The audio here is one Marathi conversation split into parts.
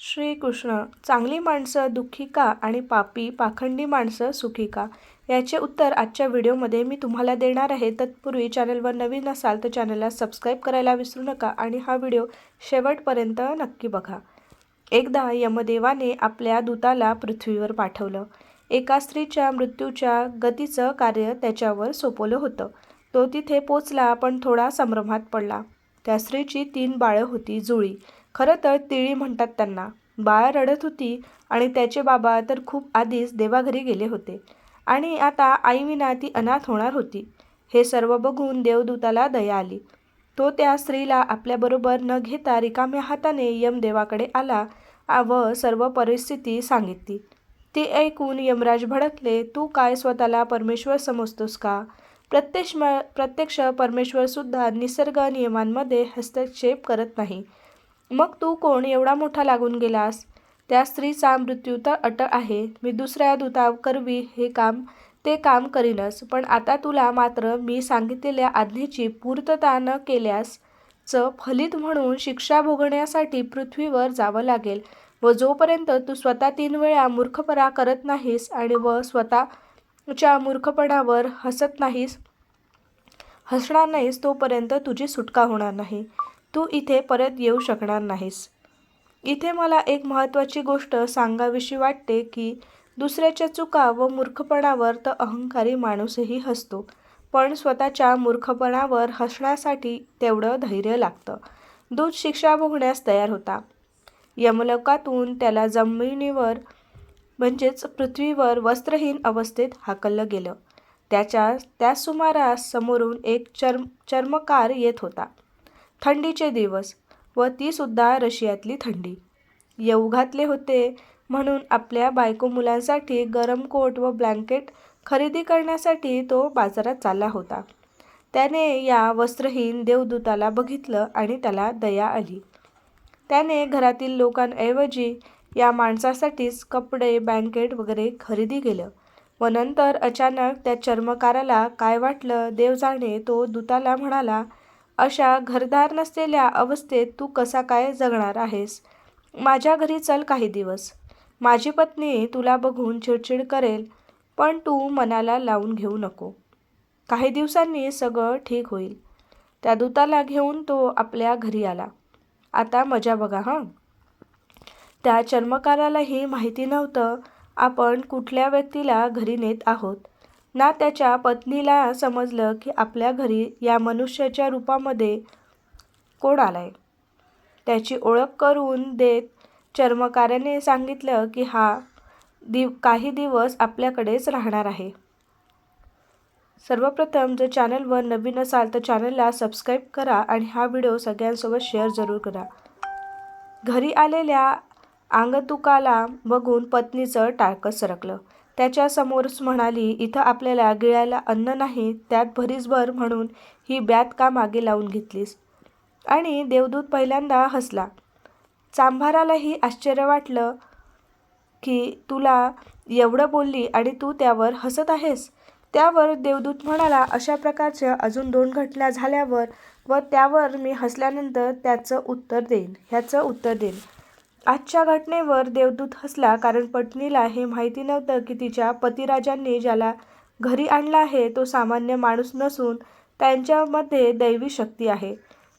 श्रीकृष्ण, चांगली माणसं दुःखी का आणि पापी पाखंडी माणसं सुखी का? याचे उत्तर आजच्या व्हिडिओमध्ये मी तुम्हाला देणार आहे. तत्पूर्वी चॅनलवर नवीन असाल तर चॅनलला सबस्क्राईब करायला विसरू नका आणि हा व्हिडिओ शेवटपर्यंत नक्की बघा. एकदा यमदेवाने आपल्या दूताला पृथ्वीवर पाठवलं. एका स्त्रीच्या मृत्यूच्या गतीचं कार्य त्याच्यावर सोपवलं होतं. तो तिथे पोचला पण थोडा संभ्रमात पडला. त्या स्त्रीची 3 बाळं होती, जुळी. खरं तर तिळी म्हणतात त्यांना. बाळं रडत होती आणि त्याचे बाबा तर खूप आधीच देवाघरी गेले होते आणि आता आईविना ती अनाथ होणार होती. हे सर्व बघून देवदूताला दया आली. तो त्या स्त्रीला आपल्याबरोबर न घेता रिकाम्या हाताने यमदेवाकडे आला व सर्व परिस्थिती सांगितली. ती ऐकून यमराज भडकले. तू काय स्वतःला परमेश्वर समजतोस का? प्रत्यक्ष परमेश्वरसुद्धा निसर्ग नियमांमध्ये हस्तक्षेप करत नाही. मग तू कोण एवढा मोठा लागून गेलास? त्या स्त्रीचा मृत्यू तर अटळ आहे. मी दुसऱ्या दूताकरवी ते काम करीनच, पण आता तुला मात्र मी सांगितलेल्या आज्ञेची पूर्तता न केल्यासचं फलित म्हणून शिक्षा भोगण्यासाठी पृथ्वीवर जावं लागेल व जोपर्यंत तू स्वतः 3 वेळा मूर्खपणा करत नाहीस आणि स्वतःच्या मूर्खपणावर हसणार नाहीस तोपर्यंत तुझी सुटका होणार नाही. तू इथे परत येऊ शकणार नाहीस. इथे मला एक महत्त्वाची गोष्ट सांगावीशी वाटते की दुसऱ्याच्या चुका व मूर्खपणावर तर अहंकारी माणूसही हसतो, पण स्वतःच्या मूर्खपणावर हसण्यासाठी तेवढं धैर्य लागतं. दूत शिक्षा भोगण्यास तयार होता. यमलोकातून त्याला जमिनीवर म्हणजेच पृथ्वीवर वस्त्रहीन अवस्थेत हाकललं गेलं. त्याच सुमारास समोरून एक चर्मकार येत होता. थंडीचे दिवस व ती सुद्धा रशियातली थंडी. येऊ घातले होते म्हणून आपल्या बायको मुलांसाठी गरम कोट व ब्लँकेट खरेदी करण्यासाठी तो बाजारात चालला होता. त्याने या वस्त्रहीन देवदूताला बघितलं आणि त्याला दया आली. त्याने घरातील लोकांऐवजी या माणसासाठीच कपडे, ब्लँकेट वगैरे खरेदी केलं व नंतर अचानक त्या चर्मकाराला काय वाटलं देव जाणे. तो दूताला म्हणाला, अशा घरदार नसलेल्या अवस्थेत तू कसा काय जगणार आहेस? माझ्या घरी चल काही दिवस. माझी पत्नी तुला बघून चिडचिड करेल, पण तू मनाला लावून घेऊ नको. काही दिवसांनी सगळं ठीक होईल. त्या दूताला घेऊन तो आपल्या घरी आला. आता मजा बघा हं. त्या चर्मकारालाही माहिती नव्हतं आपण कुठल्या व्यक्तीला घरी नेत आहोत ना. त्याच्या पत्नीला समजलं की आपल्या घरी या मनुष्याच्या रूपामध्ये कोण आलाय. त्याची ओळख करून देत चर्मकाराने सांगितलं की हा काही दिवस आपल्याकडेच राहणार आहे. सर्वप्रथम जर चॅनलवर नवीन असाल तर चॅनलला सबस्क्राईब करा आणि हा व्हिडिओ सगळ्यांसोबत शेअर जरूर करा. घरी आलेल्या आगंतुकाला बघून पत्नीचं टाळकं सरकलं. त्याच्या समोरच म्हणाली, इथं आपल्याला गिळायला अन्न नाही, त्यात भरीसभर म्हणून ही ब्यात का मागे लावून घेतलीस? आणि देवदूत पहिल्यांदा हसला. चांभारालाही आश्चर्य वाटलं की तुला एवढं बोलली आणि तू त्यावर हसत आहेस. त्यावर देवदूत म्हणाला, अशा प्रकारच्या अजून 2 घटना झाल्यावर व त्यावर मी हसल्यानंतर ह्याचं उत्तर देईन. आजच्या घटनेवर देवदूत हसला कारण पत्नीला हे माहिती नव्हतं की तिच्या पतिराजांनी ज्याला घरी आणलं आहे तो सामान्य माणूस नसून त्यांच्यामध्ये दैवी शक्ती आहे,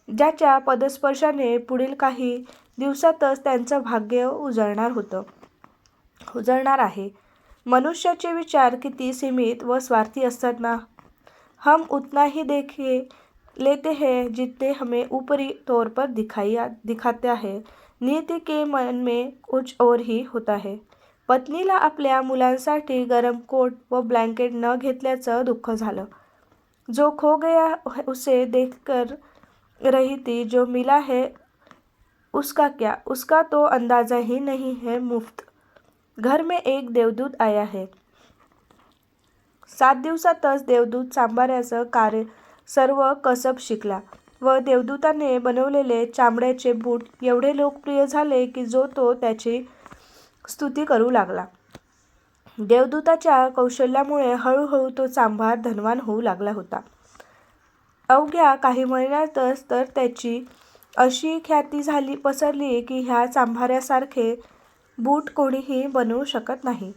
ज्याच्या पदस्पर्शाने पुढील काही दिवसातच त्यांचं भाग्य उजळणार आहे. मनुष्याचे विचार किती सीमित व स्वार्थी असतात ना. हम उतना ही लेते हैं जितने हमें ऊपरी तौर पर दिखाते हैं. नियति के मन में कुछ और ही होता है. पत्नीला आपल्या मुलांसाठी गरम कोट व ब्लँकेट न घेतल्याचं दुःख झालं. जो खो गया उसे देखकर रही थी, जो मिला है उसका क्या, उसका तो अंदाजा ही नहीं है. मुफ्त घर में एक देवदूत आया है. 7 दिवसातच देवदूत चांभाराचं सर्व कसब शिकला व देवदूताने बनवलेले चामड्याचे बूट एवढे लोकप्रिय झाले की तो त्याची स्तुती करू लागला. देवदूताच्या कौशल्यामुळे हळूहळू तो चांभार धनवान होऊ लागला होता. अवघ्या काही महिन्यातच तर त्याची अशी ख्याती पसरली की ह्या चांभाऱ्यासारखे बूट कोणीही बनवू शकत नाही.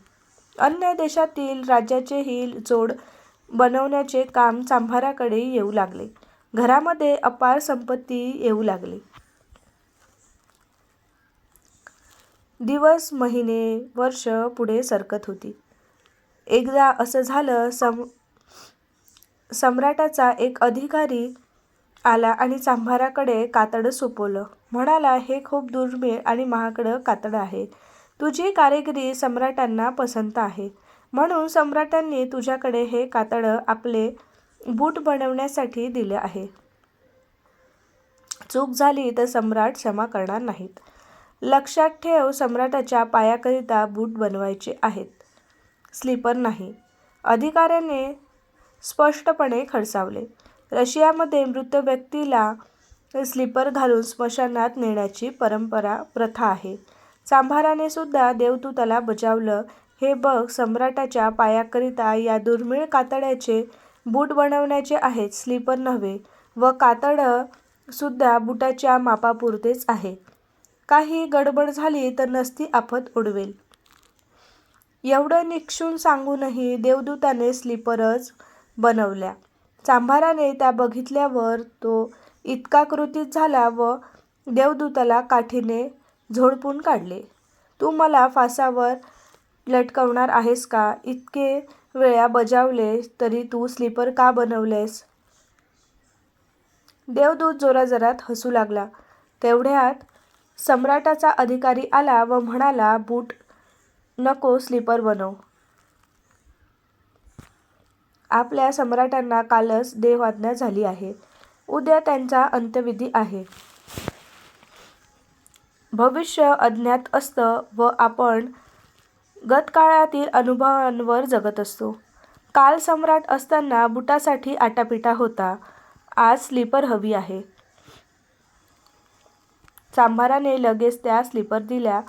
अन्य देशातील राज्याचेही जोड बनवण्याचे काम चांभाराकडे येऊ लागले. घरामध्ये अपार संपत्ती येऊ लागली. दिवस, महिने, वर्ष पुढे सरकत होती. एकदा असं झालं, सम्राटाचा एक अधिकारी आला आणि चांभाराकडे कातडं सोपवलं. म्हणाला, हे खूप दुर्मिळ आणि महागड कातडं आहे. तुझी कारागिरी सम्राटांना पसंत आहे, म्हणून सम्राटांनी तुझ्याकडे हे कातडं आपले बूट बनवण्यासाठी दिले आहे. चूक झाली तर सम्राट क्षमा करणार नाहीत. लक्षात ठेव, सम्राटाच्या पायाकरिता बूट बनवायचे आहेत, स्लीपर नाही. अधिकाऱ्याने स्पष्टपणे खडसावले. रशियामध्ये मृत व्यक्तीला स्लीपर घालून स्मशानात नेण्याची प्रथा आहे. चांभाराने सुद्धा देवदूताला बजावलं, हे बघ, सम्राटाच्या पायाकरिता या दुर्मिळ कातड्याचे बूट बनवण्याचे आहेत, स्लीपर नव्हे. व कातडं सुद्धा बुटाच्या मापापुरतेच आहे. काही गडबड झाली तर नसती आफत ओढवेल. एवढं निक्षून सांगूनही देवदूताने स्लीपरच बनवल्या. चांभाराने त्या बघितल्यावर तो इतका क्रोधित झाला व देवदूताला काठीने झोडपून काढले. तू मला फासावर लटकवणार आहेस का? इतके वेळा बजावले तरी तू स्लीपर का बनवलेस? देवदूत जोराजोरात हसू लागला. तेवढ्यात सम्राटाचा अधिकारी आला व म्हणाला, बूट नको, स्लीपर बनव. आपल्या सम्राटांना कालच देवाज्ञा झाली आहे. उद्या त्यांचा अंत्यविधी आहे. भविष्य अज्ञात असतं व आपण गतकाळातील अनुभवांवर जगत असतो. काल सम्राट असताना बुटासाठी आटापिटा होता, आज स्लीपर हवी आहे. चांभाराने लगेच त्या स्लीपर दिल्या.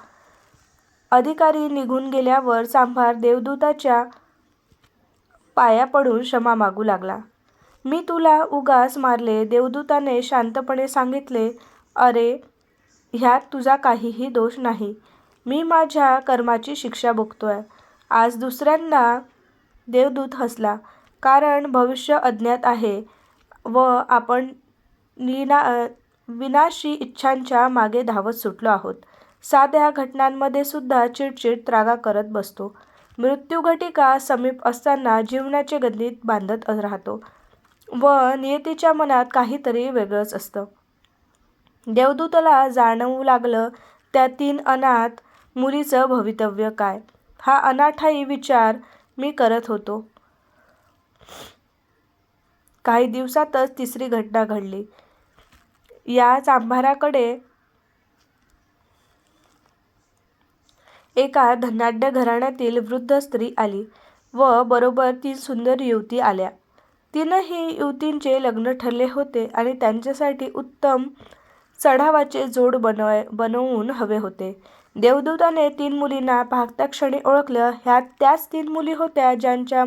अधिकारी निघून गेल्यावर चांभार देवदूताच्या पाया पडून क्षमा मागू लागला. मी तुला उगाच मारले. देवदूताने शांतपणे सांगितले, अरे, ह्यात तुझा काहीही दोष नाही. मी माझ्या कर्माची शिक्षा भोगतोय. आज दुसऱ्यांदा देवदूत हसला. कारण भविष्य अज्ञात आहे व आपण विनाशी इच्छांच्या मागे धावत सुटलो आहोत. साध्या घटनांमध्ये सुद्धा चिडचिड त्रागा करत बसतो. मृत्यूघटिका समीप असताना जीवनाचे गणित बांधत राहतो व नियतीच्या मनात काहीतरी वेगळंच असतं. देवदूताला जाणवू लागलं, त्या 3 अनाथ मुलीचं भवितव्य काय. हा अनाठायी विचार मी करत होतो. काही दिवसातच तिसरी घटना घडली. या चांभाराकडे एका धनाढ्य घराण्यातील वृद्ध स्त्री आली व बरोबर 3 सुंदर युवती आल्या. 3ही युवतींचे लग्न ठरले होते आणि त्यांच्यासाठी उत्तम चढावाचे जोड बनवून हवे होते. देवदूताने 3 मुलींना पाहता क्षणी ओळखलं. ह्या त्याच 3 मुली होत्या ज्यांच्या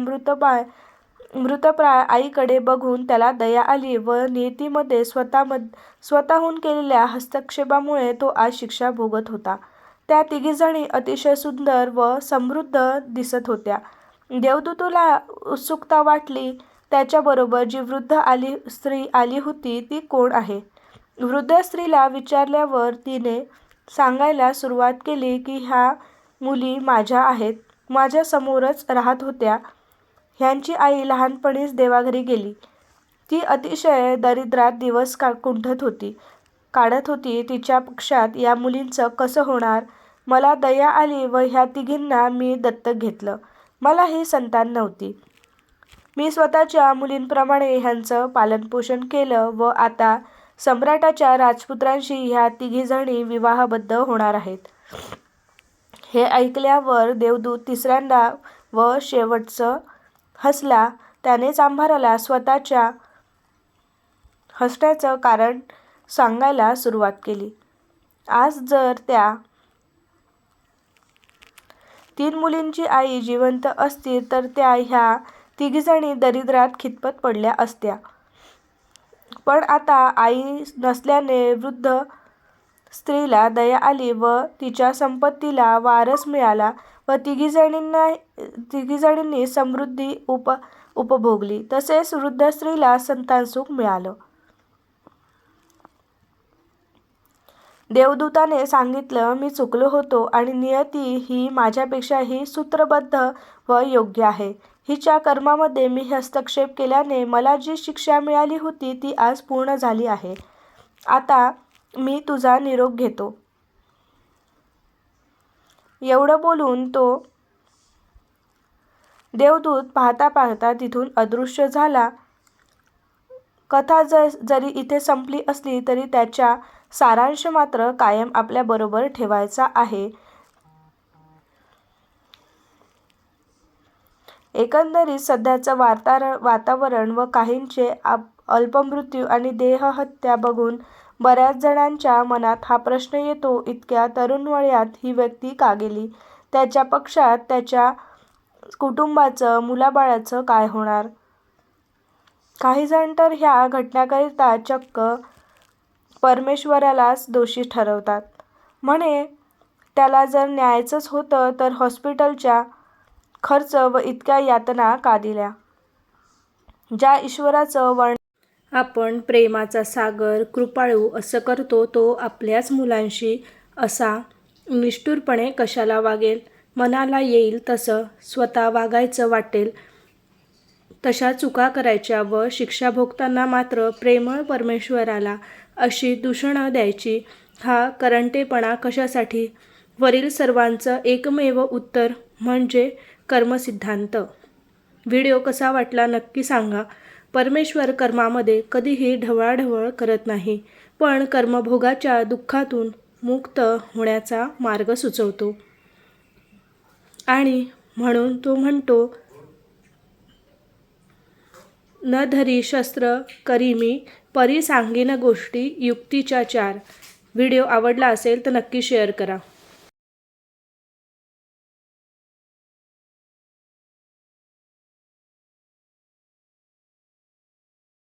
मृतप्राय आईकडे बघून त्याला दया आली व नियतीमध्ये स्वतःहून केलेल्या हस्तक्षेपामुळे तो आज शिक्षा भोगत होता. त्या तिघीजणी अतिशय सुंदर व समृद्ध दिसत होत्या. देवदूताला उत्सुकता वाटली, त्याच्याबरोबर जी वृद्ध स्त्री आली होती ती कोण आहे. वृद्ध स्त्रीला विचारल्यावर तिने सांगायला सुरुवात केली की ह्या मुली माझ्या आहेत. माझ्या समोरच राहत होत्या. ह्यांची आई लहानपणीच देवाघरी गेली. ती अतिशय दारिद्र्यात दिवस काढत होती. तिच्या पक्षात या मुलींचं कसं होणार. मला दया आली व ह्या तिघींना मी दत्तक घेतलं. मलाही संतान नव्हती. मी स्वतःच्या मुलींप्रमाणे ह्यांचं पालनपोषण केलं व आता सम्राटाच्या राजपुत्रांशी ह्या तिघीजणी विवाहबद्ध होणार आहेत. हे ऐकल्यावर देवदूत तिसऱ्यांदा व शेवटचं हसला. त्याने चांभाराला स्वतःच्या हसण्याचं कारण सांगायला सुरुवात केली. आज जर त्या 3 मुलींची आई जिवंत असती तर त्या ह्या तिघीजणी दरिद्रात खितपत पडल्या असत्या. पण आता आई नसल्याने वृद्ध स्त्रीला दया आली व तिच्या संपत्तीला वारस मिळाला व तिघीजणींनी समृद्धी उपभोगली. तसेच वृद्ध स्त्रीला संतानसुख मिळालं. देवदूताने सांगितलं, मी चुकलो होतो आणि नियती ही माझ्यापेक्षाही सूत्रबद्ध व योग्य आहे. हिच्या कर्मामध्ये मी हस्तक्षेप केल्याने मला जी शिक्षा मिळाली होती ती आज पूर्ण झाली आहे. आता मी तुझा निरोप घेतो. एवढं बोलून तो देवदूत पाहता पाहता तिथून अदृश्य झाला. कथा जरी इथे संपली असली तरी त्याचा सारांश मात्र कायम आपल्याबरोबर ठेवायचा आहे. एकंदरीत सध्याचं वातावरण व काहींचे अल्पमृत्यू आणि देहहत्या बघून बऱ्याच जणांच्या मनात हा प्रश्न येतो, इतक्या तरुण वयात ही व्यक्ती का गेली? त्याच्या पक्षात त्याच्या कुटुंबाचं, मुलाबाळाचं काय होणार? काही जण तर ह्या घटनेकरिता चक्क परमेश्वरालाच दोषी ठरवतात. म्हणे त्याला जर न्यायचंच होतं तर हॉस्पिटलच्या खर्च व इतक्या यातना का दिल्या? ज्या ईश्वराचं वर्णन आपण प्रेमाचा सागर, कृपाळू असं करतो, तो आपल्याच मुलांशी असा निष्ठुरपणे कशाला वागेल? मनाला येईल तसं स्वतः वागायचं वाटेल तशा चुका करायच्या व शिक्षा भोगताना मात्र प्रेमळ परमेश्वराला अशी दूषणं द्यायची. हा करंटेपणा कशासाठी? वरील सर्वांचं एकमेव उत्तर म्हणजे कर्मसिद्धांत. व्हिडिओ कसा वाटला नक्की सांगा. परमेश्वर कर्मामध्ये कधीही ढवळाढवळ करत नाही, पण कर्मभोगाच्या दुःखातून मुक्त होण्याचा मार्ग सुचवतो. आणि म्हणून तो म्हणतो, न धरी शस्त्र करी मी, परी सांगीन गोष्टी युक्तीच्या चार. व्हिडिओ आवडला असेल तर नक्की शेअर करा.